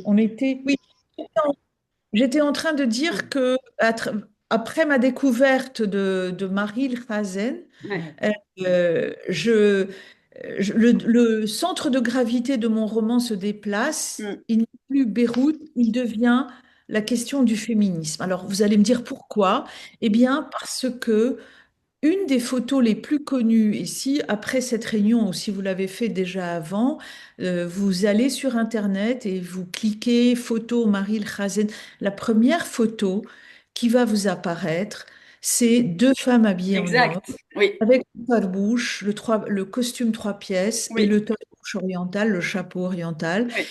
On était, oui, j'étais en train de dire que après ma découverte de Marie Khazen, Ouais. euh, je, le centre de gravité de mon roman se déplace. Mm. Il n'est plus Beyrouth, il devient la question du féminisme. Alors vous allez me dire pourquoi? Eh bien parce que une des photos les plus connues ici, après cette réunion, ou si vous l'avez fait déjà avant, vous allez sur Internet et vous cliquez photo Marie Khazen. La première photo qui va vous apparaître, c'est deux femmes habillées en homme, Exact. Oui. avec le tire-bouche, le costume trois pièces et Oui. le tire-bouche oriental, le chapeau oriental. Oui.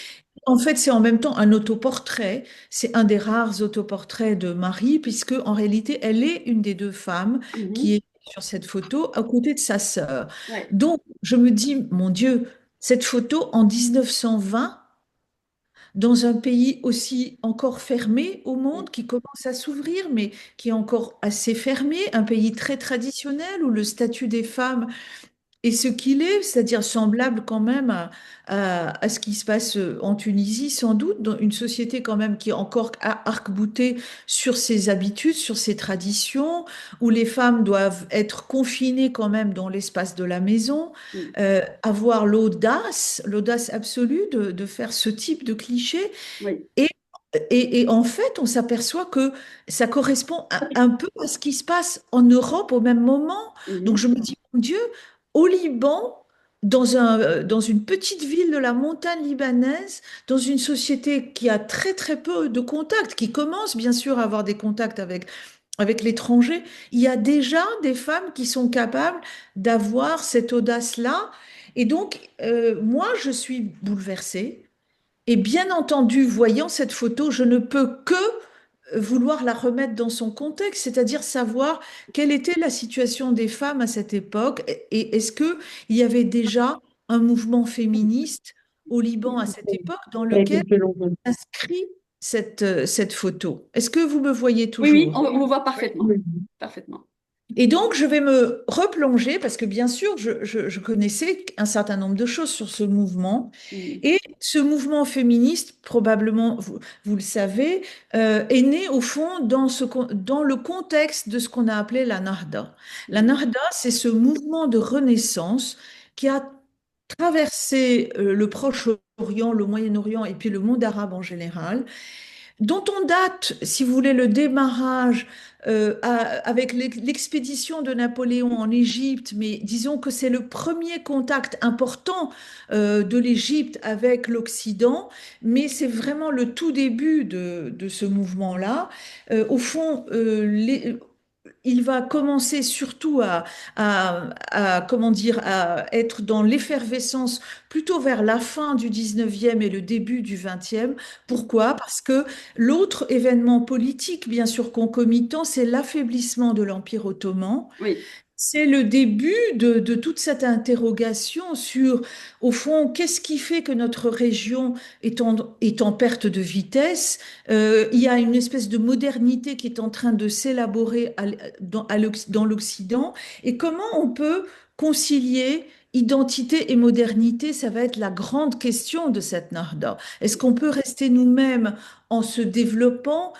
En fait, c'est en même temps un autoportrait. C'est un des rares autoportraits de Marie, puisque en réalité, elle est une des deux femmes qui Mhm. est sur cette photo à côté de sa sœur. Ouais. Donc, je me dis, mon Dieu, cette photo en 1920, dans un pays aussi encore fermé au Mm. monde, qui commence à s'ouvrir, mais qui est encore assez fermé, un pays très traditionnel où le statut des femmes et ce qu'il est, c'est-à-dire semblable quand même à ce qui se passe en Tunisie, sans doute, dans une société quand même qui est encore arc-boutée sur ses habitudes, sur ses traditions, où les femmes doivent être confinées quand même dans l'espace de la maison, Mm. avoir l'audace absolue de faire ce type de cliché. Oui. Et, et en fait, on s'aperçoit que ça correspond un peu à ce qui se passe en Europe au même moment. Donc Mhm. je me dis, mon Dieu, au Liban, dans une petite ville de la montagne libanaise, dans une société qui a très très peu de contacts, qui commence bien sûr à avoir des contacts avec l'étranger, il y a déjà des femmes qui sont capables d'avoir cette audace-là. Et donc, moi, je suis bouleversée. Et bien entendu, voyant cette photo, je ne peux que vouloir la remettre dans son contexte, c'est-à-dire savoir quelle était la situation des femmes à cette époque et est-ce qu'il y avait déjà un mouvement féministe au Liban à cette époque dans lequel s'inscrit cette photo. Est-ce que vous me voyez Oui, oui, toujours? on voit parfaitement. Parfaitement. Et donc, je vais me replonger parce que bien sûr, je connaissais un certain nombre de choses sur ce mouvement. Mm. Et ce mouvement féministe, probablement, vous le savez, est né au fond dans le contexte de ce qu'on a appelé la Nahda. La Mm. Nahda, c'est ce mouvement de renaissance qui a traversé le Proche-Orient, le Moyen-Orient et puis le monde arabe en général, dont on date, si vous voulez, le démarrage avec l'expédition de Napoléon en Égypte, mais disons que c'est le premier contact important de l'Égypte avec l'Occident, mais c'est vraiment le tout début de ce mouvement-là. Au fond, il va commencer surtout comment dire, à être dans l'effervescence plutôt vers la fin du 19e et le début du 20e. Pourquoi? Parce que l'autre événement politique, bien sûr concomitant, c'est l'affaiblissement de l'Empire ottoman. Oui. C'est le début de toute cette interrogation sur, au fond, qu'est-ce qui fait que notre région est en perte de vitesse? Il y a une espèce de modernité qui est en train de s'élaborer dans l'Occident. Et comment on peut concilier identité et modernité? Ça va être la grande question de cette Narda. Est-ce qu'on peut rester nous-mêmes en se développant?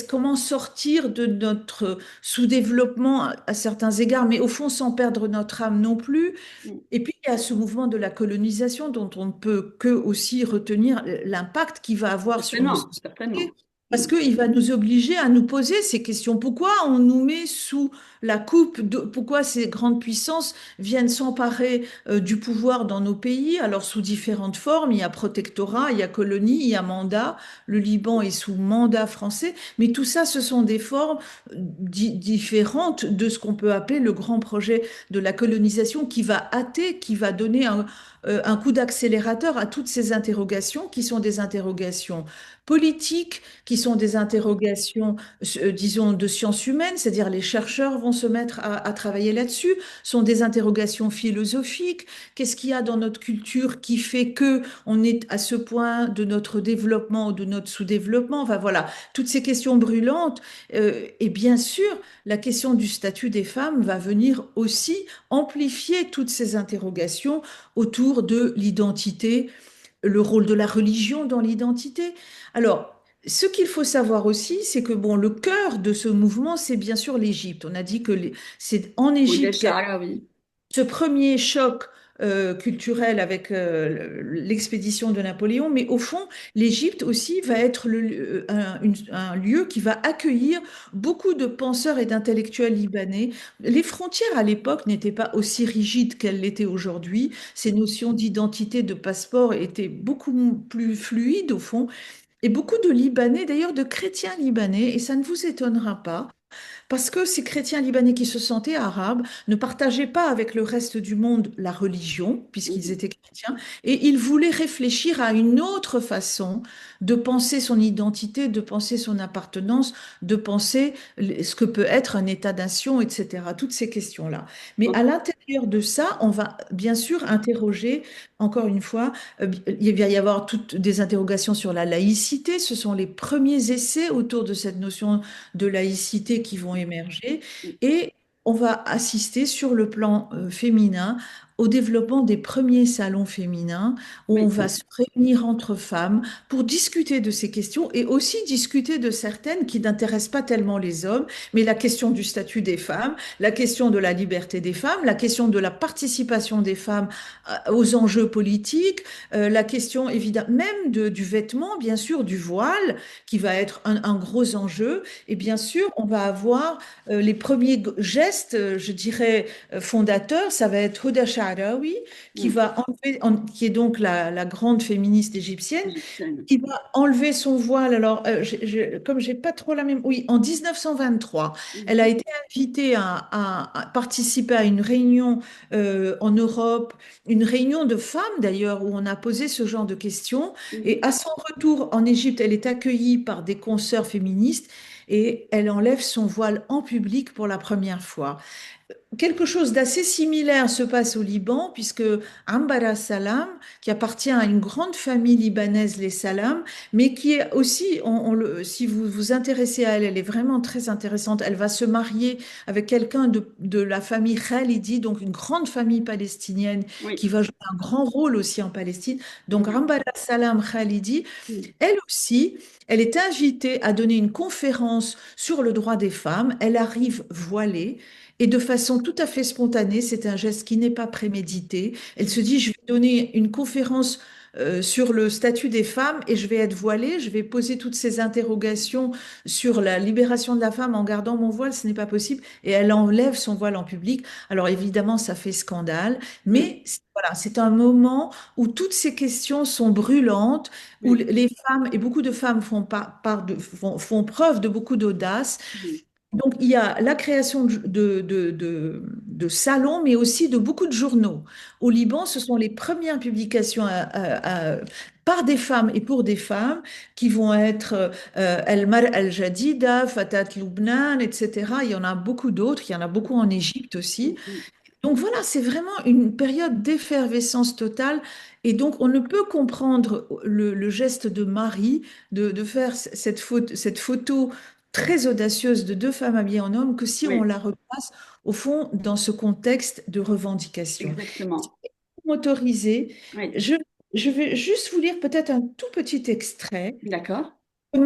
Comment sortir de notre sous-développement à certains égards, mais au fond sans perdre notre âme non plus? Mm. Et puis il y a ce mouvement de la colonisation dont on ne peut que aussi retenir l'impact qu'il va avoir sur nos Certainement. sociétés. Certainement. Parce Mm. qu'il va nous obliger à nous poser ces questions. Pourquoi on nous met sous la coupe pourquoi ces grandes puissances viennent s'emparer du pouvoir dans nos pays? Alors sous différentes formes, il y a protectorat, il y a colonie, il y a mandat. Le Liban est sous mandat français, mais tout ça, ce sont des formes différentes de ce qu'on peut appeler le grand projet de la colonisation qui va hâter, qui va donner un coup d'accélérateur à toutes ces interrogations qui sont des interrogations politiques, qui sont des interrogations, disons, de sciences humaines, c'est-à-dire les chercheurs vont se mettre à travailler là-dessus, sont des interrogations philosophiques. Qu'est-ce qu'il y a dans notre culture qui fait que on est à ce point de notre développement ou de notre sous-développement? Enfin voilà, toutes ces questions brûlantes. Et bien sûr, la question du statut des femmes va venir aussi amplifier toutes ces interrogations autour de l'identité le rôle de la religion dans l'identité. Alors, ce qu'il faut savoir aussi, c'est que bon, le cœur de ce mouvement, c'est bien sûr l'Égypte. On a dit que c'est en Oui, Égypte qu'il y a Shara, oui. ce premier choc culturel avec l'expédition de Napoléon, mais au fond, l'Égypte aussi va être un lieu qui va accueillir beaucoup de penseurs et d'intellectuels libanais. Les frontières à l'époque n'étaient pas aussi rigides qu'elles l'étaient aujourd'hui. Ces notions d'identité, de passeport étaient beaucoup plus fluides au fond. Et beaucoup de Libanais, d'ailleurs de chrétiens libanais, et ça ne vous étonnera pas, parce que ces chrétiens libanais qui se sentaient arabes ne partageaient pas avec le reste du monde la religion, puisqu'ils Mhm. étaient chrétiens, et ils voulaient réfléchir à une autre façon de penser son identité, de penser son appartenance, de penser ce que peut être un état-nation, etc. Toutes ces questions-là. Mais à Donc, l'intérieur de ça, on va bien sûr interroger, encore une fois, il va y avoir toutes des interrogations sur la laïcité. Ce sont les premiers essais autour de cette notion de laïcité qui vont émerger et on va assister sur le plan féminin au développement des premiers salons féminins où on oui, va se réunir entre femmes pour discuter de ces questions et aussi discuter de certaines qui n'intéressent pas tellement les hommes, mais la question du statut des femmes, la question de la liberté des femmes, la question de la participation des femmes aux enjeux politiques, la question évidemment même du vêtement, bien sûr, du voile, qui va être un gros enjeu. Et bien sûr, on va avoir les premiers gestes, je dirais, fondateurs. Ça va être Huda Sha'rawi, qui mm, va enlever, qui est donc la grande féministe égyptienne, égyptienne. qui va enlever son voile. Alors, comme j'ai pas trop la même... Oui, en 1923, elle a Mhm, été invitée à participer à une réunion en Europe, une réunion de femmes d'ailleurs, où on a posé ce genre de questions. Et mhm. à son retour en Égypte, elle est accueillie par des consoeurs féministes et elle enlève son voile en public pour la première fois. Quelque chose d'assez similaire se passe au Liban, puisque Ambara Salam, qui appartient à une grande famille libanaise, les Salam, mais qui est aussi, si vous vous intéressez à elle, elle est vraiment très intéressante. Elle va se marier avec quelqu'un de la famille Khalidi, donc une grande famille palestinienne Oui. qui va jouer un grand rôle aussi en Palestine. Donc Mhm, Ambara Salam Khalidi, mhm, elle aussi, elle est invitée à donner une conférence sur le droit des femmes. Elle arrive voilée. Et de façon tout à fait spontanée, c'est un geste qui n'est pas prémédité. Elle se dit, je vais donner une conférence sur le statut des femmes et je vais être voilée, je vais poser toutes ces interrogations sur la libération de la femme en gardant mon voile, ce n'est pas possible. Et elle enlève son voile en public. Alors évidemment, ça fait scandale, mhm, mais voilà, c'est un moment où toutes ces questions sont brûlantes, où oui, les femmes, et beaucoup de femmes font preuve de beaucoup d'audace. mhm, Donc, il y a la création de salons, mais aussi de beaucoup de journaux. Au Liban, ce sont les premières publications par des femmes et pour des femmes qui vont être El-Mar al-Jadida, Fatat Lubnan, etc. Il y en a beaucoup d'autres, il y en a beaucoup en Égypte aussi. mhm, Donc voilà, c'est vraiment une période d'effervescence totale. Et donc, on ne peut comprendre le geste de Marie de faire cette photo très audacieuse de deux femmes habillées en homme que si on oui, la replace, au fond, dans ce contexte de revendication. Si exactement. vous m'autorisez, Oui, je, je vais juste vous lire peut-être un tout petit extrait. d'accord.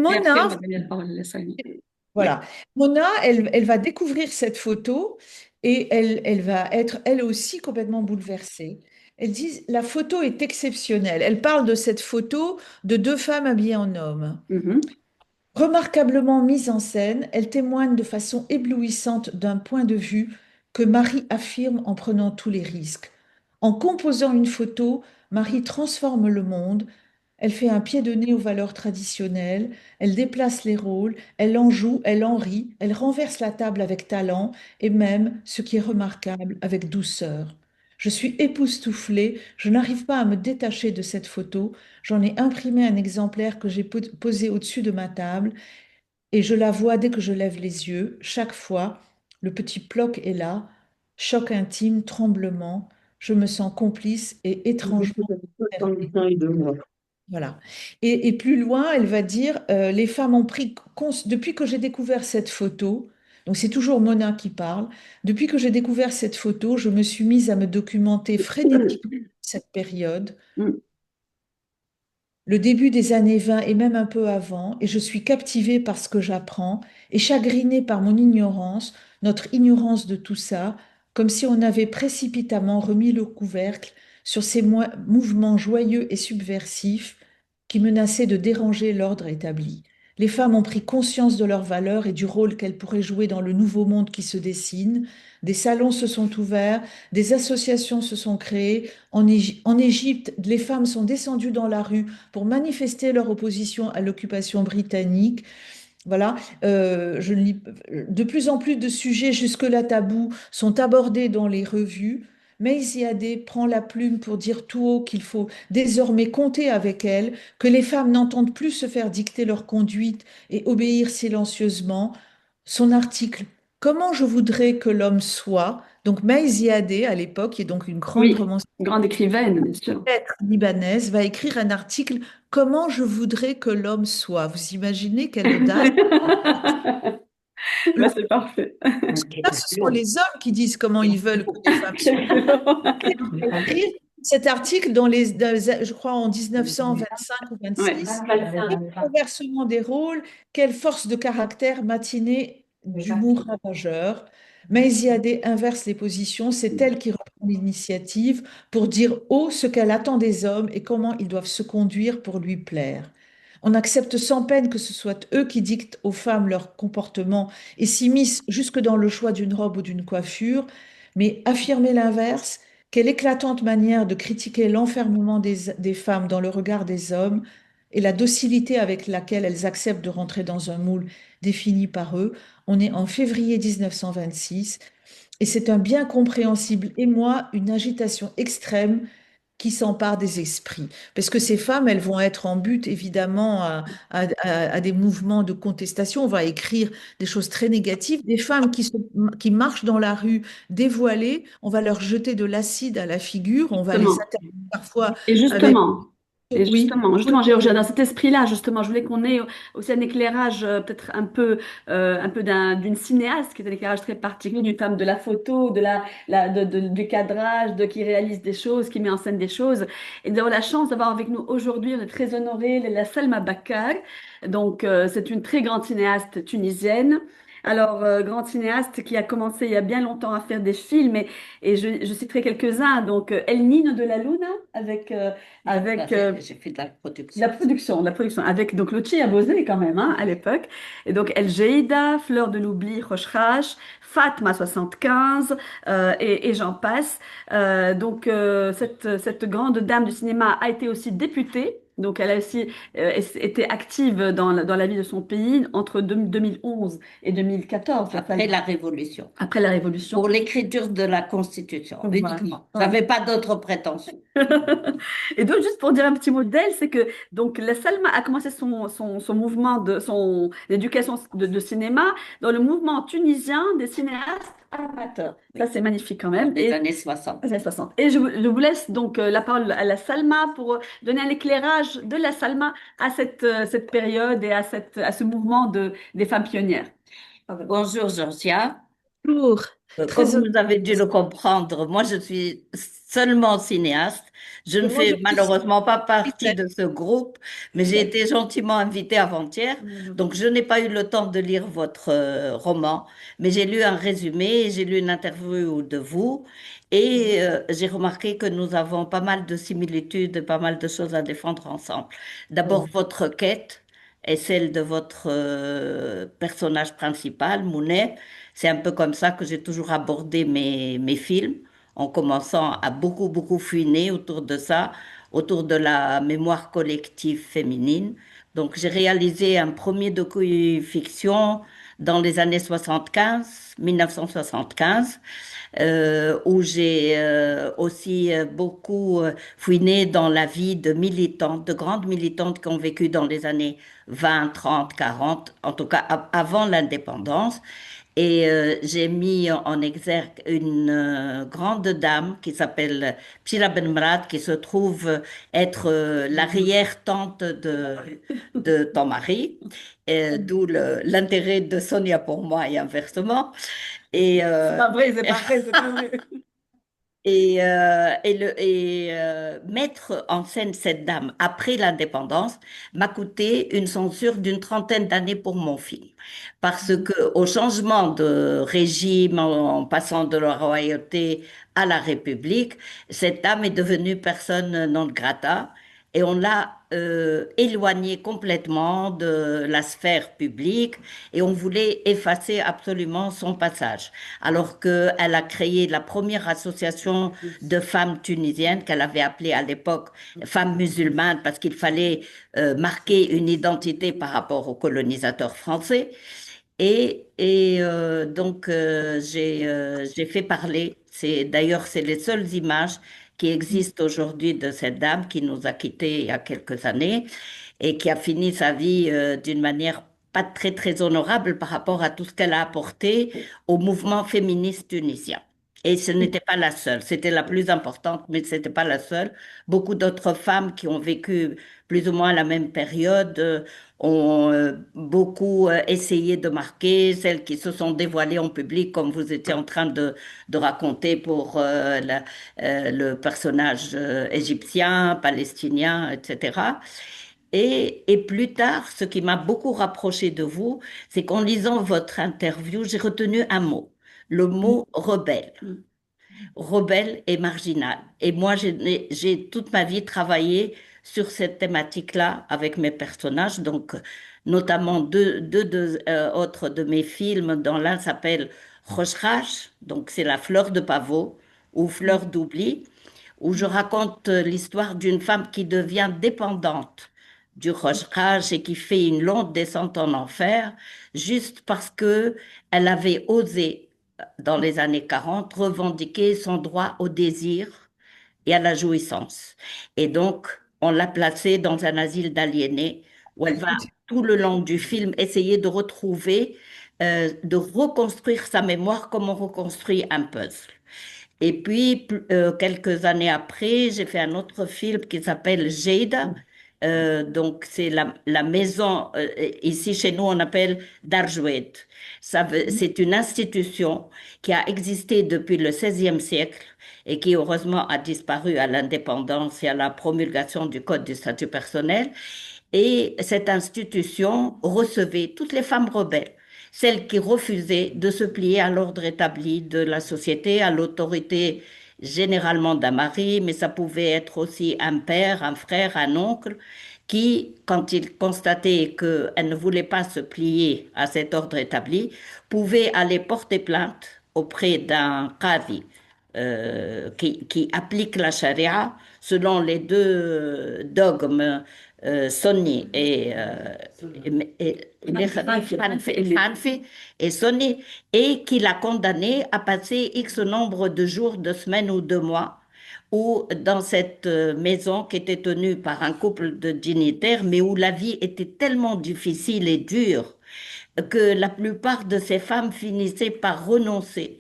Et après, on Mona, va donner la parole à Samy. Oui. voilà. Mona, elle va découvrir cette photo et elle va être elle aussi complètement bouleversée. Elle dit, la photo est exceptionnelle. Elle parle de cette photo de deux femmes habillées en homme. Mhm, Remarquablement mise en scène, elle témoigne de façon éblouissante d'un point de vue que Marie affirme en prenant tous les risques. En composant une photo, Marie transforme le monde, elle fait un pied de nez aux valeurs traditionnelles, elle déplace les rôles, elle en joue, elle en rit, elle renverse la table avec talent et même, ce qui est remarquable, avec douceur. Je suis époustouflée, je n'arrive pas à me détacher de cette photo. J'en ai imprimé un exemplaire que j'ai posé au-dessus de ma table et je la vois dès que je lève les yeux. Chaque fois, le petit ploc est là, choc intime, tremblement. Je me sens complice et étrangement concernée. Voilà. Et plus loin, elle va dire, les femmes ont pris, depuis que j'ai découvert cette photo, donc c'est toujours Mona qui parle, depuis que j'ai découvert cette photo, je me suis mise à me documenter frénétiquement cette période. mhm, le début des années 20 et même un peu avant, et je suis captivée par ce que j'apprends et chagrinée par mon ignorance, notre ignorance de tout ça, comme si on avait précipitamment remis le couvercle sur ces mouvements joyeux et subversifs qui menaçaient de déranger l'ordre établi. Les femmes ont pris conscience de leur valeur et du rôle qu'elles pourraient jouer dans le nouveau monde qui se dessine. Des salons se sont ouverts, des associations se sont créées. En Égypte, les femmes sont descendues dans la rue pour manifester leur opposition à l'occupation britannique. Voilà, je lis, de plus en plus de sujets jusque-là tabous sont abordés dans les revues. Meïziadeh prend la plume pour dire tout haut qu'il faut désormais compter avec elle, que les femmes n'entendent plus se faire dicter leur conduite et obéir silencieusement. Son article Comment je voudrais que l'homme soit, donc Meïziadeh à l'époque, qui est donc une grande Oui, romancière grande écrivaine, bien sûr. libanaise, va écrire un article Comment je voudrais que l'homme soit. Vous imaginez quelle audace? Bah, c'est parfait. Là, ce sont les hommes qui disent comment ils veulent que les femmes soient. Et donc, elle va écrire cet article je crois en 1925 ou Ouais. 26, renversement des rôles, quelle force de caractère matinée d'humour ravageur. Maïziadé inverse les positions, c'est elle qui reprend l'initiative pour dire haut ce qu'elle attend des hommes et comment ils doivent se conduire pour lui plaire. On accepte sans peine que ce soit eux qui dictent aux femmes leur comportement et s'immiscent jusque dans le choix d'une robe ou d'une coiffure, mais affirmer l'inverse, quelle éclatante manière de critiquer l'enfermement des femmes dans le regard des hommes et la docilité avec laquelle elles acceptent de rentrer dans un moule défini par eux. On est en février 1926 et c'est un bien compréhensible émoi, une agitation extrême qui s'empare des esprits. Parce que ces femmes, elles vont être en but, évidemment, à des mouvements de contestation. On va écrire des choses très négatives. Des femmes qui marchent dans la rue dévoilées, on va leur jeter de l'acide à la figure, on va les Justement. attaquer parfois Et avec... justement, Oui, Géorgia, dans cet esprit-là, justement, je voulais qu'on ait aussi un éclairage peut-être un peu d'une cinéaste, qui est un éclairage très particulier, d'une femme de la photo, du cadrage, qui réalise des choses, qui met en scène des choses. Et d'avoir la chance d'avoir avec nous aujourd'hui, on est très honorés, la Salma Bakar. Donc, c'est une très grande cinéaste tunisienne. Alors, grande cinéaste qui a commencé il y a bien longtemps à faire des films, et je citerai quelques-uns. Donc, El Niño de la Luna, avec J'ai fait de la production. la production, avec donc Lucia Bosé quand même, hein, à l'époque. Et donc El Jeida, Fleur de l'oubli, Roche-Rache, Fatma 75, et j'en passe. Cette grande dame du cinéma a été aussi députée. Donc, elle a aussi été active dans la vie de son pays entre 2011 et 2014, Après la Révolution. après la Révolution. Pour l'écriture de la Constitution, Voilà. uniquement. Je n'avais pas d'autres prétentions. Et donc, juste pour dire un petit mot d'elle, c'est que donc la Salma a commencé son mouvement son éducation de cinéma dans le mouvement tunisien des cinéastes amateurs. Ça, c'est magnifique quand même. Des années 60. Les années 60. Et je vous laisse donc la parole à la Salma pour donner un éclairage de la Salma à cette période et à ce mouvement des femmes pionnières. Bonjour, Georgia. bonjour. Comme Très vous avez dû le comprendre, moi je suis seulement cinéaste. Je ne moi, je fais suis malheureusement pas partie de ce groupe, mais j'ai été gentiment invitée avant-hier. Donc je n'ai pas eu le temps de lire votre roman, mais j'ai lu un résumé, j'ai lu une interview de vous et j'ai remarqué que nous avons pas mal de similitudes, pas mal de choses à défendre ensemble. D'abord, votre quête est celle de votre personnage principal, Mounet. C'est un peu comme ça que j'ai toujours abordé mes films, en commençant à beaucoup, beaucoup fouiner autour de ça, autour de la mémoire collective féminine. Donc, j'ai réalisé un premier docu-fiction dans les années 75, 1975, où j'ai aussi beaucoup fouiné dans la vie de militantes, de grandes militantes qui ont vécu dans les années 20, 30, 40, en tout cas avant l'indépendance. Et j'ai mis en exergue une grande dame qui s'appelle Pchira Benmrad, qui se trouve être l'arrière-tante de ton mari, d'où l'intérêt de Sonia pour moi et inversement. Et C'est pas vrai, c'est pas vrai, c'est pas vrai. Mettre en scène cette dame après l'indépendance m'a coûté une censure d'une trentaine d'années pour mon film. Parce que au changement de régime, en passant de la royauté à la République, cette dame est devenue personne non grata et on l'a éloignée complètement de la sphère publique et on voulait effacer absolument son passage alors qu'elle a créé la première association de femmes tunisiennes qu'elle avait appelée à l'époque femmes musulmanes parce qu'il fallait marquer une identité par rapport aux colonisateurs français. J'ai fait parler. C'est les seules images qui existent aujourd'hui de cette dame qui nous a quittés il y a quelques années et qui a fini sa vie d'une manière pas très très honorable par rapport à tout ce qu'elle a apporté au mouvement féministe tunisien. Et ce n'était pas la seule, c'était la plus importante, mais ce n'était pas la seule. Beaucoup d'autres femmes qui ont vécu plus ou moins la même période ont beaucoup essayé de marquer, celles qui se sont dévoilées en public, comme vous étiez en train de raconter pour le personnage égyptien, palestinien, etc. Et plus tard, ce qui m'a beaucoup rapproché de vous, c'est qu'en lisant votre interview, j'ai retenu un mot, le mot rebelle. Rebelle et marginal. Et moi, j'ai toute ma vie travaillé sur cette thématique-là avec mes personnages, donc notamment deux autres de mes films, dont l'un s'appelle Rocherach, donc c'est la fleur de pavot ou fleur d'oubli, où je raconte l'histoire d'une femme qui devient dépendante du Rocherach et qui fait une longue descente en enfer, juste parce que elle avait osé dans les années 40, revendiquer son droit au désir et à la jouissance. Et donc, on l'a placée dans un asile d'aliénés où elle va tout le long du film essayer de retrouver, de reconstruire sa mémoire comme on reconstruit un puzzle. Et puis, quelques années après, j'ai fait un autre film qui s'appelle Jada. Donc, c'est la maison, ici chez nous, on appelle Darjoued. C'est une institution qui a existé depuis le XVIe siècle et qui, heureusement, a disparu à l'indépendance et à la promulgation du Code du statut personnel. Et cette institution recevait toutes les femmes rebelles, celles qui refusaient de se plier à l'ordre établi de la société, à l'autorité généralement d'un mari, mais ça pouvait être aussi un père, un frère, un oncle, qui, quand il constatait qu'elle ne voulait pas se plier à cet ordre établi, pouvait aller porter plainte auprès d'un qadi qui applique la charia selon les deux dogmes sunni Hanfi et sunni, et qui l'a condamné à passer X nombre de jours, de semaines ou de mois ou dans cette maison qui était tenue par un couple de dignitaires, mais où la vie était tellement difficile et dure que la plupart de ces femmes finissaient par renoncer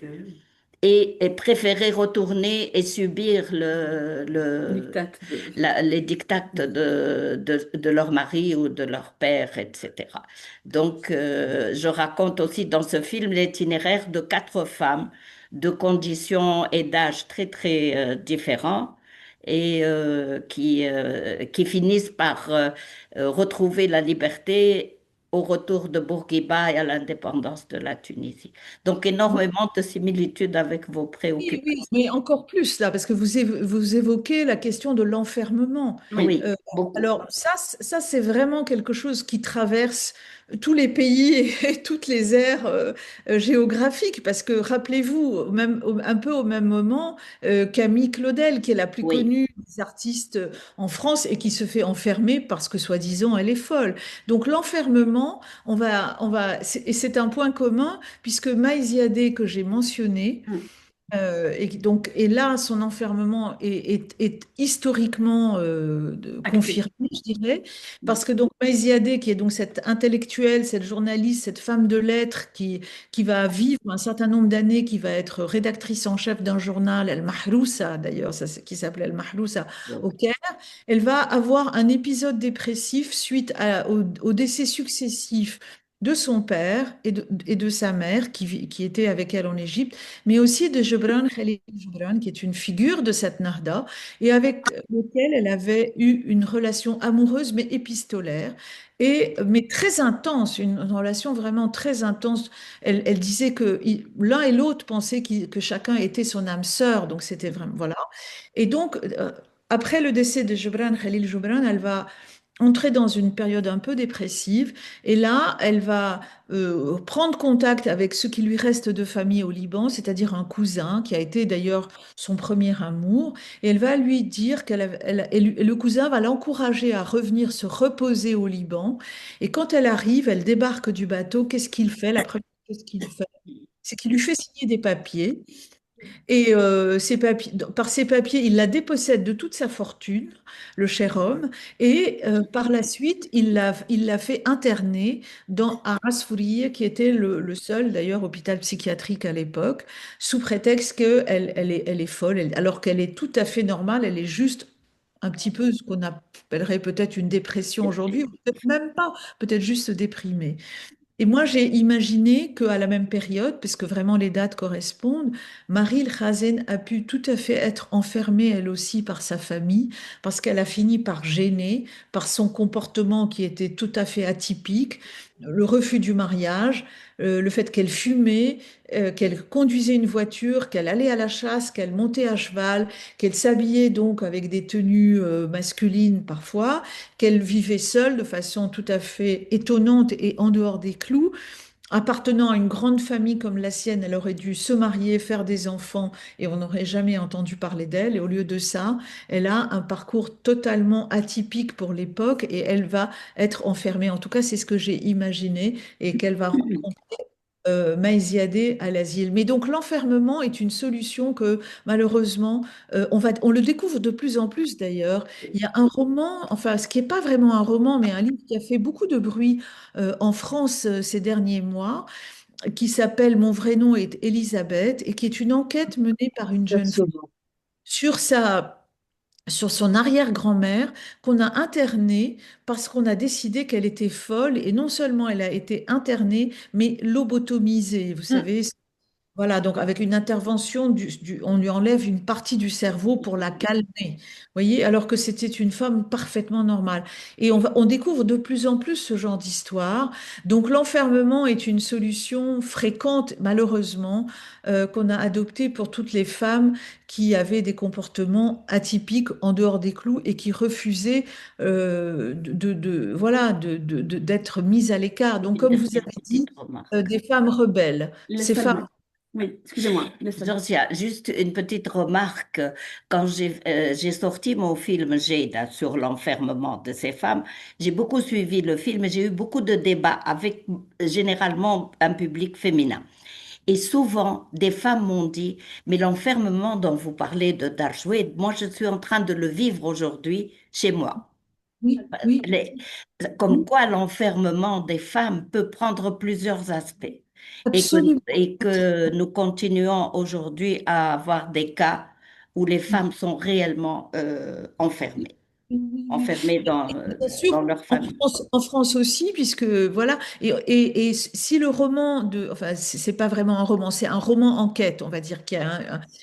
et préférer retourner et subir Dictate. les dictats de leur mari ou de leur père, etc. Donc, je raconte aussi dans ce film l'itinéraire de quatre femmes de conditions et d'âges très, très différents et qui finissent par retrouver la liberté au retour de Bourguiba et à l'indépendance de la Tunisie. Donc, énormément de similitudes avec vos Oui, préoccupations. oui, mais encore plus là, parce que vous évoquez la question de l'enfermement. Oui. Oui, Euh, beaucoup. alors ça c'est vraiment quelque chose qui traverse tous les pays et toutes les aires géographiques, parce que rappelez-vous, un peu au même moment, Camille Claudel, qui est la plus Oui, connue des artistes en France et qui se fait enfermer parce que soi-disant elle est folle. Donc l'enfermement, et c'est un point commun, puisque Maïziadé que j'ai mentionné, et là, son enfermement est historiquement Acté. confirmé, je dirais, parce que donc Maïziadé, qui est donc cette intellectuelle, cette journaliste, cette femme de lettres qui va vivre un certain nombre d'années, qui va être rédactrice en chef d'un journal, El Mahrousa d'ailleurs, qui s'appelait El Mahrousa au Caire, elle va avoir un épisode dépressif suite au décès successif de son père et de sa mère qui était avec elle en Égypte, mais aussi de Gibran Khalil Gibran, qui est une figure de cette Narda et avec lequel elle avait eu une relation amoureuse mais épistolaire. Mais très intense, une relation vraiment très intense. Elle disait que l'un et l'autre pensaient que chacun était son âme sœur, donc c'était vraiment, voilà. Et donc, après le décès de Gibran Khalil Gibran, elle va entrer dans une période un peu dépressive. Et là, elle va prendre contact avec ce qui lui reste de famille au Liban, c'est-à-dire un cousin qui a été d'ailleurs son premier amour. Et elle va lui dire et le cousin va l'encourager à revenir se reposer au Liban. Et quand elle arrive, elle débarque du bateau. Qu'est-ce qu'il fait? La première chose qu'il fait, c'est qu'il lui fait signer des papiers. Et par ces papiers, il la dépossède de toute sa fortune, le cher homme, et par la suite, il l'a fait interner dans Arras Fourrier, qui était le seul, d'ailleurs, hôpital psychiatrique à l'époque, sous prétexte elle est folle, alors qu'elle est tout à fait normale, elle est juste un petit peu ce qu'on appellerait peut-être une dépression aujourd'hui, ou peut-être même pas, peut-être juste déprimée. Et moi, j'ai imaginé qu'à la même période, parce que vraiment les dates correspondent, Marie Khazen a pu tout à fait être enfermée elle aussi par sa famille, parce qu'elle a fini par gêner, par son comportement qui était tout à fait atypique, le refus du mariage, le fait qu'elle fumait, qu'elle conduisait une voiture, qu'elle allait à la chasse, qu'elle montait à cheval, qu'elle s'habillait donc avec des tenues masculines parfois, qu'elle vivait seule de façon tout à fait étonnante et en dehors des clous. Appartenant à une grande famille comme la sienne, elle aurait dû se marier, faire des enfants et on n'aurait jamais entendu parler d'elle. Et au lieu de ça, elle a un parcours totalement atypique pour l'époque et elle va être enfermée. En tout cas, c'est ce que j'ai imaginé et qu'elle va Maïziadé à l'asile. Mais donc l'enfermement est une solution que malheureusement, on le découvre de plus en plus d'ailleurs. Il y a un roman, enfin ce qui n'est pas vraiment un roman, mais un livre qui a fait beaucoup de bruit en France ces derniers mois, qui s'appelle Mon vrai nom est Elisabeth et qui est une enquête menée par une jeune femme sur sur son arrière-grand-mère qu'on a internée parce qu'on a décidé qu'elle était folle et non seulement elle a été internée, mais lobotomisée. Vous savez, voilà, donc avec une intervention, on lui enlève une partie du cerveau pour la calmer, vous voyez, alors que c'était une femme parfaitement normale. Et on découvre de plus en plus ce genre d'histoire. Donc l'enfermement est une solution fréquente, malheureusement, qu'on a adoptée pour toutes les femmes qui avaient des comportements atypiques en dehors des clous et qui refusaient voilà, d'être mises à l'écart. Donc, comme Une vous avez dit, petite remarque. des femmes rebelles. Ces Laisse-la femmes dire. Oui, excusez-moi, laisse-la dire. Georgia, juste une petite remarque. Quand j'ai sorti mon film Jada sur l'enfermement de ces femmes, j'ai beaucoup suivi le film et j'ai eu beaucoup de débats avec généralement un public féminin. Et souvent, des femmes m'ont dit, mais l'enfermement dont vous parlez de Darshwed, moi je suis en train de le vivre aujourd'hui chez moi. oui, oui, Les- Comme oui, quoi l'enfermement des femmes peut prendre plusieurs aspects absolument. et que nous continuons aujourd'hui à avoir des cas où les femmes sont réellement Oui, oui, oui. enfermées Bien sûr, dans leur famille. En France aussi, puisque voilà, et si le roman enfin, c'est pas vraiment un roman, c'est un roman enquête, on va dire,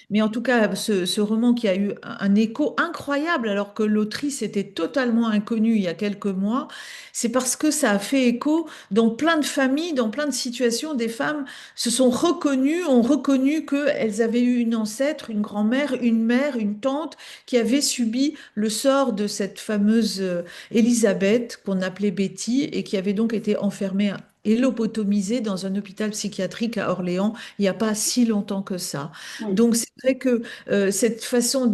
mais en tout cas, ce roman qui a eu un écho incroyable, alors que l'autrice était totalement inconnue il y a quelques mois, c'est parce que ça a fait écho dans plein de familles, dans plein de situations, des femmes se sont reconnues, ont reconnu qu'elles avaient eu une ancêtre, une grand-mère, une mère, une tante qui avait subi le sort de cette fameuse Elisabeth, qu'on appelait Betty, et qui avait donc été enfermée et lobotomisée dans un hôpital psychiatrique à Orléans il n'y a pas si longtemps que ça. Oui. Donc c'est vrai que cette façon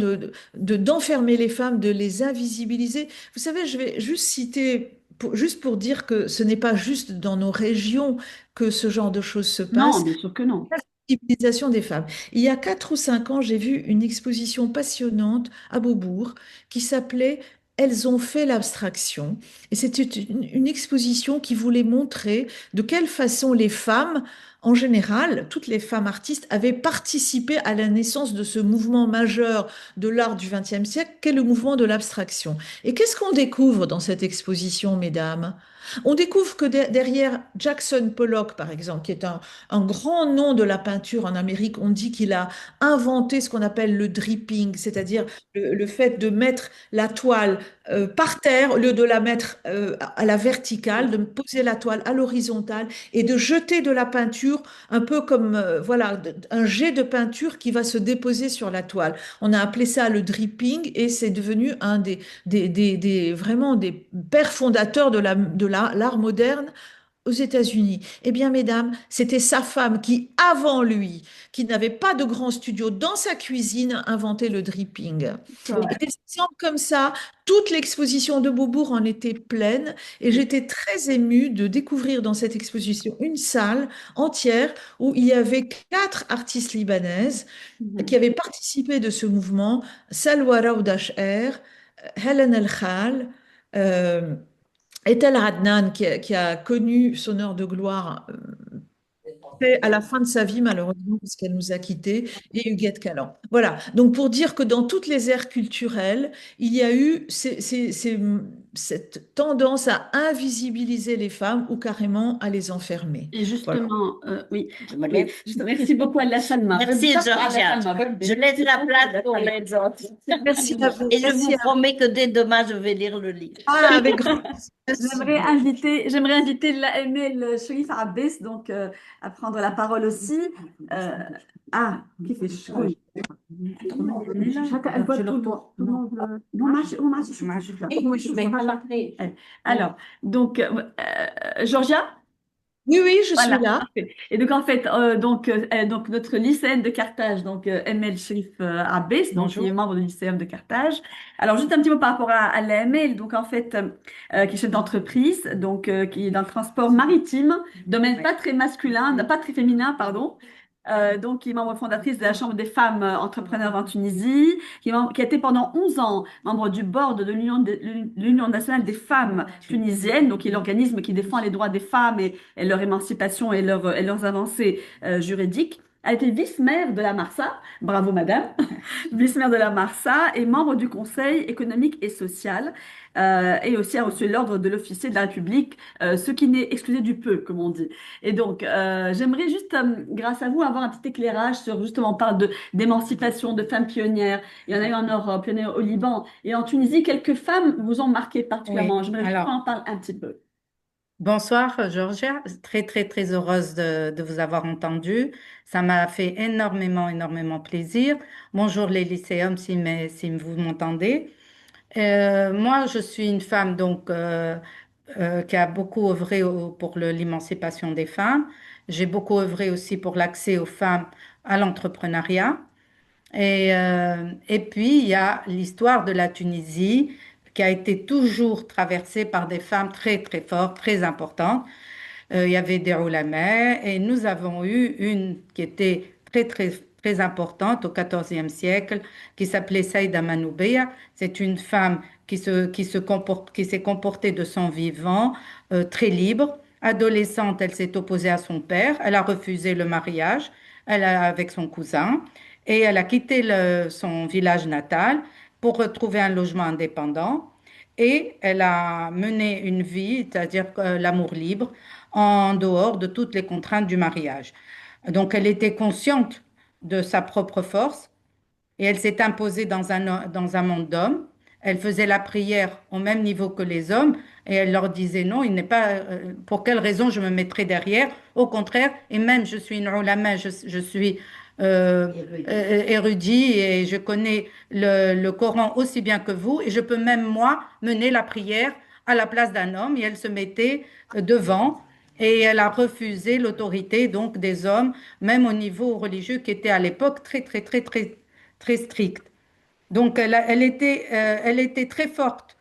d'enfermer les femmes, de les invisibiliser, vous savez, je vais juste citer, juste pour dire que ce n'est pas juste dans nos régions que ce genre de choses se Non, passent, bien sûr que non. sensibilisation des femmes. Il y a 4 ou 5 ans, j'ai vu une exposition passionnante à Beaubourg qui s'appelait Elles ont fait l'abstraction. Et c'était une exposition qui voulait montrer de quelle façon les femmes, en général, toutes les femmes artistes, avaient participé à la naissance de ce mouvement majeur de l'art du XXe siècle, qu'est le mouvement de l'abstraction. Et qu'est-ce qu'on découvre dans cette exposition, mesdames? On découvre que derrière Jackson Pollock, par exemple, qui est un grand nom de la peinture en Amérique, on dit qu'il a inventé ce qu'on appelle le dripping, c'est-à-dire le fait de mettre la toile par terre au lieu de la mettre à la verticale, de poser la toile à l'horizontale et de jeter de la peinture un peu comme voilà un jet de peinture qui va se déposer sur la toile. On a appelé ça le dripping et c'est devenu un vraiment des pères fondateurs l'art moderne aux États-Unis. Eh bien, mesdames, c'était sa femme qui, avant lui, qui n'avait pas de grand studio dans sa cuisine, a inventé le dripping. Et D'accord. des exemples comme ça, toute l'exposition de Beaubourg en était pleine et j'étais très émue de découvrir dans cette exposition une salle entière où il y avait 4 artistes libanaises qui Mhm. avaient participé de ce mouvement, Salwa Raoudacher, Helen El Khal, euh, Etel Adnan, qui a connu son heure de gloire à la fin de sa vie, malheureusement, parce qu'elle nous a quittés, et Huguette Callan. Voilà. Donc, pour dire que dans toutes les aires culturelles, il y a eu cette tendance à invisibiliser les femmes ou carrément à les enfermer. Et Voilà. justement, oui, Je me oui, lève. merci beaucoup Allah Salma. Merci, Allah Georgia. Salma, bonne Je idée. laisse la place pour les autres. Merci à vous. Et je vous Merci à vous. promets que dès demain, je vais lire le livre. Ah, avec grand plaisir. Merci. J'aimerais inviter la ML Sherif Abbas donc à prendre la parole aussi. Euh, qui fait chaud. Elle voit tout le monde. Alors, donc, Georgia? Oui, oui, je suis Voilà, là. parfait. Et donc en fait, donc notre lycéenne de Carthage, donc ML Sherif Abbas, donc qui est Bonjour. membre du lycéum de Carthage. Alors juste un petit mot par rapport à l'AML, donc en fait, qui est chef d'entreprise, donc qui est dans le transport maritime, domaine pas très masculin, pas très féminin, pardon. Donc, qui est membre fondatrice de la Chambre des femmes entrepreneurs en Tunisie, qui a été pendant 11 ans membre du board de l'Union nationale des femmes tunisiennes, donc qui est l'organisme qui défend les droits des femmes et leur émancipation et leurs avancées juridiques. A été vice-maire de la Marsa, bravo madame, vice-maire de la Marsa et membre du Conseil économique et social, et aussi a reçu l'ordre de l'officier de la République, ce qui n'est excusé du peu, comme on dit. Et donc, j'aimerais juste, grâce à vous, avoir un petit éclairage sur, justement, on parle d'émancipation, de femmes pionnières. Il y en a eu en Europe, il y en a eu au Liban. Et en Tunisie, quelques femmes vous ont marqué Oui, particulièrement. J'aimerais juste qu'on alors, en parle un petit peu. bonsoir Georgia, très très très heureuse de vous avoir entendu. Ça m'a fait énormément énormément plaisir. Bonjour les lycéums si vous m'entendez. Moi, je suis une femme qui a beaucoup œuvré pour l'émancipation des femmes. J'ai beaucoup œuvré aussi pour l'accès aux femmes à l'entrepreneuriat. Et puis, il y a l'histoire de la Tunisie qui a été toujours traversée par des femmes très, très fortes, très importantes. Il y avait des oulémas et nous avons eu une qui était très, très, très importante au XIVe siècle qui s'appelait Saïda Manoubeya. C'est une femme qui s'est comportée de son vivant, très libre. Adolescente, elle s'est opposée à son père. Elle a refusé le mariage avec son cousin et elle a quitté son village natal pour retrouver un logement indépendant. Et elle a mené une vie, c'est-à-dire l'amour libre, en dehors de toutes les contraintes du mariage. Donc, elle était consciente de sa propre force et elle s'est imposée dans un monde d'hommes. Elle faisait la prière au même niveau que les hommes et elle leur disait non, il n'est pas, pour quelle raison je me mettrai derrière? Au contraire, et même je suis une ulama, je suis érudit et je connais le Coran aussi bien que vous et je peux même moi mener la prière à la place d'un homme et elle se mettait devant et elle a refusé l'autorité donc des hommes, même au niveau religieux qui était à l'époque très très très très très strict. Donc elle était très forte.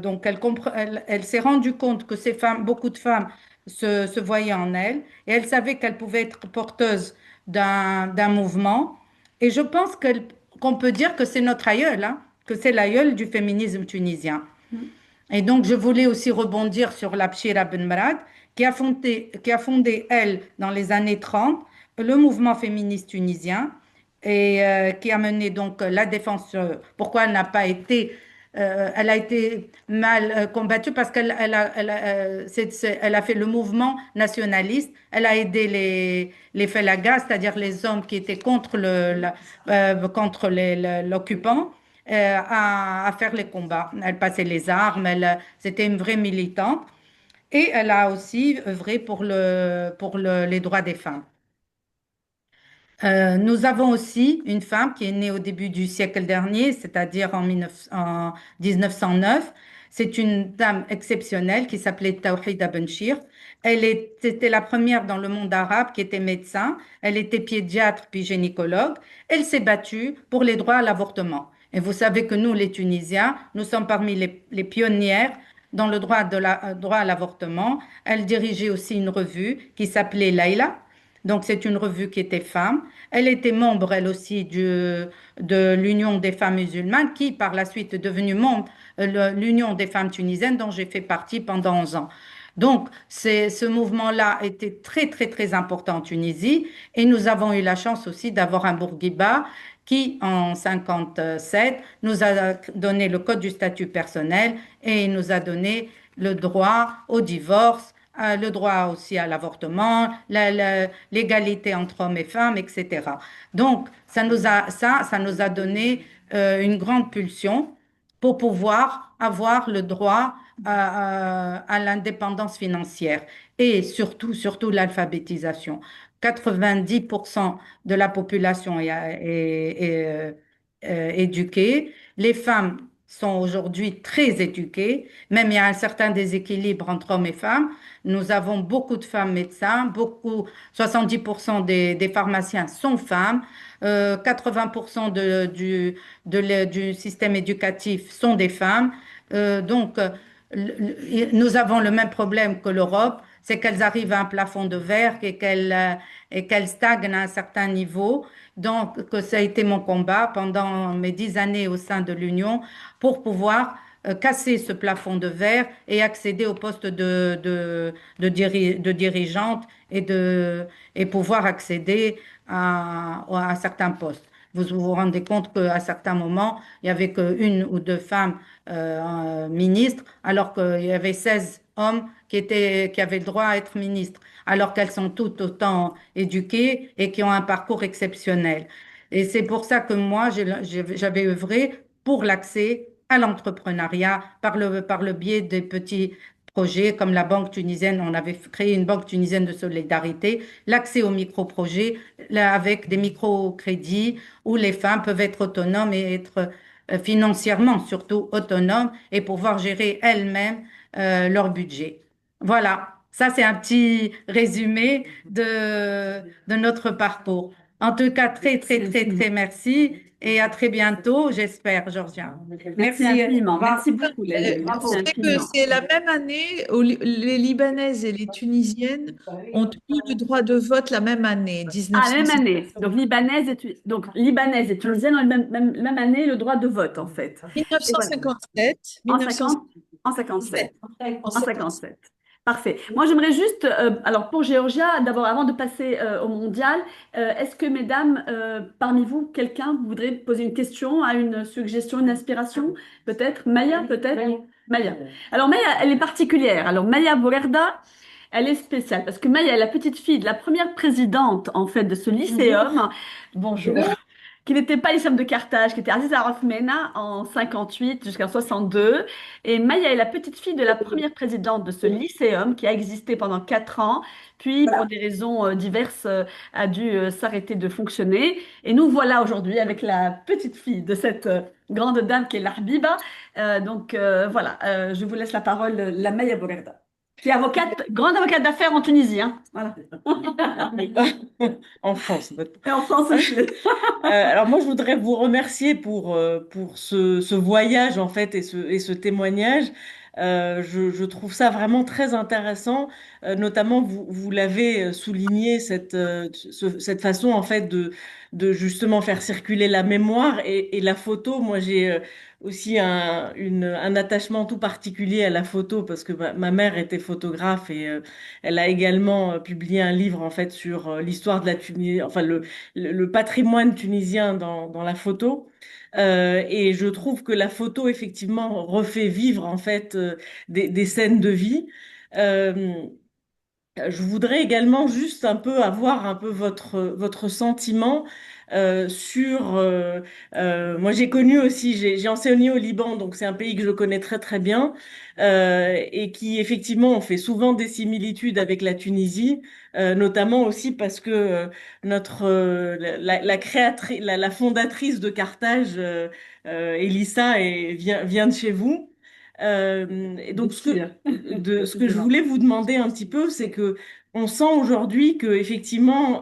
Donc elle s'est rendue compte que ces femmes, beaucoup de femmes se voyaient en elle et elle savait qu'elle pouvait être porteuse d'un mouvement. Et je pense qu'on peut dire que c'est notre aïeul, hein, que c'est l'aïeul du féminisme tunisien. Et donc je voulais aussi rebondir sur la Bchira Ben Marad qui a fondé, elle, dans les années 30, le mouvement féministe tunisien et qui a mené donc la défense, pourquoi elle n'a pas été elle a été mal combattue parce elle a fait le mouvement nationaliste. Elle a aidé les Félagas, c'est-à-dire les hommes qui étaient contre contre l'occupant, à faire les combats. Elle passait les armes, c'était une vraie militante. Et elle a aussi œuvré les droits des femmes. Nous avons aussi une femme qui est née au début du siècle dernier, c'est-à-dire en 1909. C'est une dame exceptionnelle qui s'appelait Tawhida Benchir. C'était la première dans le monde arabe qui était médecin. Elle était pédiatre puis gynécologue. Elle s'est battue pour les droits à l'avortement. Et vous savez que nous, les Tunisiens, nous sommes parmi les pionnières dans le droit à l'avortement. Elle dirigeait aussi une revue qui s'appelait Laïla. Donc, c'est une revue qui était femme. Elle était membre, elle aussi, de l'Union des femmes musulmanes, qui par la suite est devenue membre de l'Union des femmes tunisiennes, dont j'ai fait partie pendant 11 ans. Donc, ce mouvement-là était très, très, très important en Tunisie. Et nous avons eu la chance aussi d'avoir un Bourguiba qui, en 57, nous a donné le code du statut personnel et nous a donné le droit au divorce, le droit aussi à l'avortement, l'égalité entre hommes et femmes, etc. Donc, ça nous a donné une grande pulsion pour pouvoir avoir le droit à l'indépendance financière et surtout l'alphabétisation. 90% de la population est éduquée. Les femmes sont aujourd'hui très éduquées. Même il y a un certain déséquilibre entre hommes et femmes. Nous avons beaucoup de femmes médecins, 70% des pharmaciens sont femmes, 80% du système éducatif sont des femmes. Nous avons le même problème que l'Europe, c'est qu'elles arrivent à un plafond de verre et qu'elles stagnent à un certain niveau. Donc, que ça a été mon combat pendant mes 10 années au sein de l'Union pour pouvoir casser ce plafond de verre et accéder au poste de dirigeante et pouvoir accéder à certains postes. Vous vous rendez compte qu'à certains moments, il n'y avait qu'une ou deux femmes ministres, alors qu'il y avait 16 hommes qui avaient le droit à être ministres, alors qu'elles sont toutes autant éduquées et qui ont un parcours exceptionnel. Et c'est pour ça que moi, j'avais œuvré pour l'accès à l'entrepreneuriat par le biais des petits projets comme la Banque tunisienne. On avait créé une Banque tunisienne de solidarité, l'accès aux micro-projets là, avec des microcrédits où les femmes peuvent être autonomes et être financièrement surtout autonomes et pouvoir gérer elles-mêmes leur budget. Voilà, ça c'est un petit résumé de notre parcours. En tout cas, très, très, Merci très, infiniment. très merci et à très bientôt, j'espère, Georgia. Merci Merci, au infiniment. revoir. Merci beaucoup, Lélie. Vous Merci savez que infiniment. c'est la même année où les Libanaises et les Tunisiennes ont eu le droit de vote la même année, Ah, la même 1950. année. Donc, libanaise et tunisienne ont la même année le droit de vote, en fait. Et voilà. 1957, En 1957. 50, en 57. En 57. Parfait. Moi, j'aimerais juste, alors pour Géorgia, d'abord, avant de passer au mondial, est-ce que, mesdames, parmi vous, quelqu'un voudrait poser une question, a une suggestion, une inspiration? Peut-être Maya, peut-être? Maya. Alors, Maya, elle est particulière. Alors, Maya Boulerda, elle est spéciale parce que Maya est la petite fille de la première présidente, en fait, de ce lycéum. Bonjour. Qui n'était pas l'islam de Carthage, qui était Aziza Othmana en 58 jusqu'en 62. Et Maya est la petite fille de la première présidente de ce lycéum qui a existé pendant 4 ans, puis pour des raisons diverses a dû s'arrêter de fonctionner. Et nous voilà aujourd'hui avec la petite fille de cette grande dame qui est l'Arbiba. Voilà, je vous laisse la parole, la Maya Boulerda, qui est avocate, grande avocate d'affaires en Tunisie, hein. Voilà. En France. Et en France aussi. Alors moi, je voudrais vous remercier pour ce voyage en fait et ce témoignage. Je trouve ça vraiment très intéressant, notamment vous l'avez souligné cette façon en fait de justement faire circuler la mémoire et la photo. Moi, j'ai aussi un attachement tout particulier à la photo parce que ma mère était photographe et elle a également publié un livre en fait sur l'histoire de la Tunisie, enfin le patrimoine tunisien dans la photo. Et je trouve que la photo effectivement refait vivre en fait des scènes de vie. Euh, je voudrais également juste un peu avoir un peu votre sentiment sur. Moi, j'ai connu aussi, j'ai enseigné au Liban, donc c'est un pays que je connais très très bien et qui effectivement on fait souvent des similitudes avec la Tunisie, notamment aussi parce que notre la créatrice, la fondatrice de Carthage, Elissa, vient de chez vous. Et Bien donc, sûr, ce que je précisément. voulais vous demander un petit peu, c'est que on sent aujourd'hui que effectivement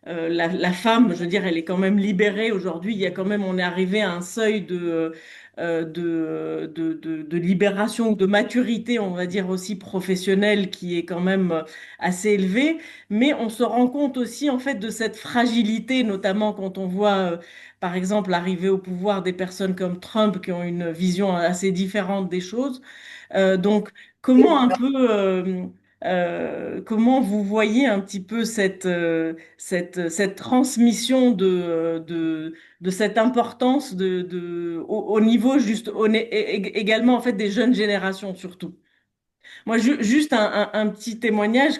la femme, je veux dire, elle est quand même libérée aujourd'hui. Il y a quand même, on est arrivé à un seuil de libération ou de maturité, on va dire aussi professionnelle, qui est quand même assez élevé. Mais on se rend compte aussi en fait de cette fragilité, notamment quand on voit par exemple, arriver au pouvoir des personnes comme Trump qui ont une vision assez différente des choses. Donc, comment un peu, comment vous voyez un petit peu cette transmission de cette importance au niveau juste également en fait des jeunes générations surtout. Moi, juste un petit témoignage.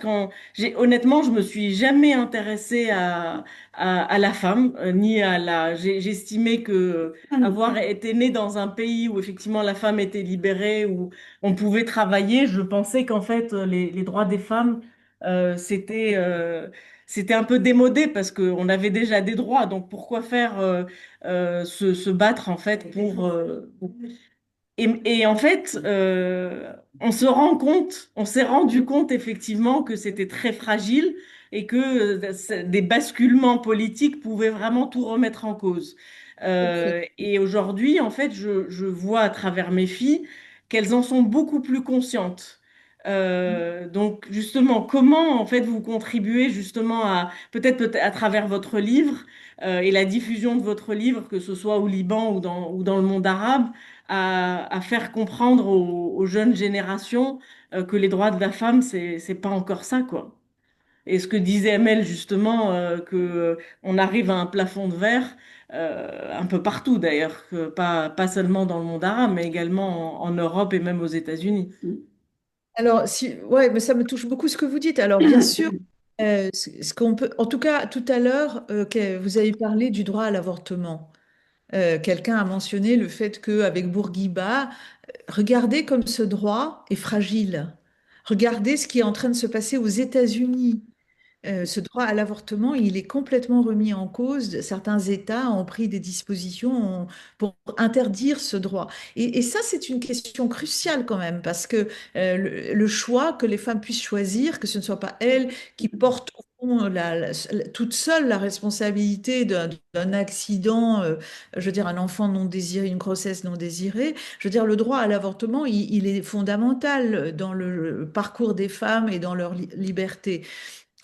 Honnêtement, je me suis jamais intéressée à la femme, ni à la. J'estimais que avoir été née dans un pays où effectivement la femme était libérée, où on pouvait travailler, je pensais qu'en fait les droits des femmes c'était un peu démodé parce qu'on avait déjà des droits. Donc pourquoi faire se battre en fait et en fait, on s'est rendu compte effectivement que c'était très fragile et que des basculements politiques pouvaient vraiment tout remettre en cause. Et aujourd'hui, en fait, je vois à travers mes filles qu'elles en sont beaucoup plus conscientes. Donc justement, comment en fait vous contribuez justement à peut-être à travers votre livre et la diffusion de votre livre, que ce soit au Liban ou dans le monde arabe, à faire comprendre aux jeunes générations que les droits de la femme, c'est pas encore ça, quoi. Et ce que disait Amel, justement, que on arrive à un plafond de verre, un peu partout d'ailleurs, que pas seulement dans le monde arabe, mais également en Europe et même aux États-Unis. Alors, si, ouais, mais ça me touche beaucoup ce que vous dites. Alors, bien sûr, ce qu'on peut, en tout cas, tout à l'heure, vous avez parlé du droit à l'avortement. Quelqu'un a mentionné le fait qu'avec Bourguiba, regardez comme ce droit est fragile. Regardez ce qui est en train de se passer aux États-Unis. Ce droit à l'avortement, il est complètement remis en cause. Certains États ont pris des dispositions pour interdire ce droit. Et ça, c'est une question cruciale quand même, parce que le choix, que les femmes puissent choisir, que ce ne soit pas elles qui portent au fond toute seule la responsabilité d'un accident, je veux dire un enfant non désiré, une grossesse non désirée. Je veux dire, le droit à l'avortement, il est fondamental dans le parcours des femmes et dans leur liberté.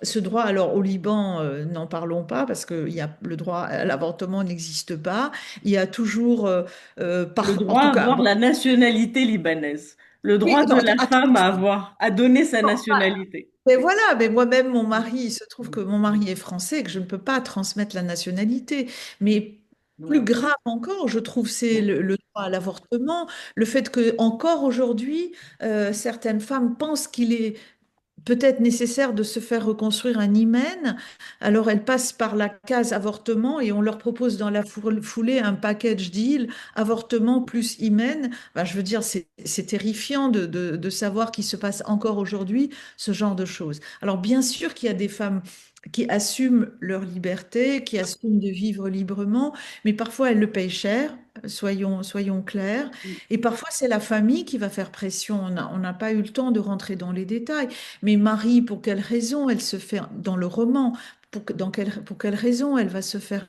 Ce droit, alors au Liban, n'en parlons pas parce que le droit à l'avortement n'existe pas. Il y a toujours, Le en droit tout à cas, avoir bon, la nationalité libanaise. Le oui, droit de non, la femme à avoir, à donner sa attends, nationalité. mais voilà, mais moi-même, mon mari, il se trouve que mon mari est français et que je ne peux pas transmettre la nationalité. Mais plus grave encore, je trouve, c'est le droit à l'avortement, le fait que encore aujourd'hui, certaines femmes pensent qu'il est peut-être nécessaire de se faire reconstruire un hymen. Alors elles passent par la case avortement et on leur propose dans la foulée un package deal, avortement plus hymen. Ben, je veux dire, c'est terrifiant de savoir qu'il se passe encore aujourd'hui ce genre de choses. Alors bien sûr qu'il y a des femmes qui assument leur liberté, qui assument de vivre librement, mais parfois elles le payent cher, soyons clairs. Et parfois c'est la famille qui va faire pression. On n'a pas eu le temps de rentrer dans les détails. Mais Marie, pour quelle raison elle se fait dans le roman? Pour quelle raison elle va se faire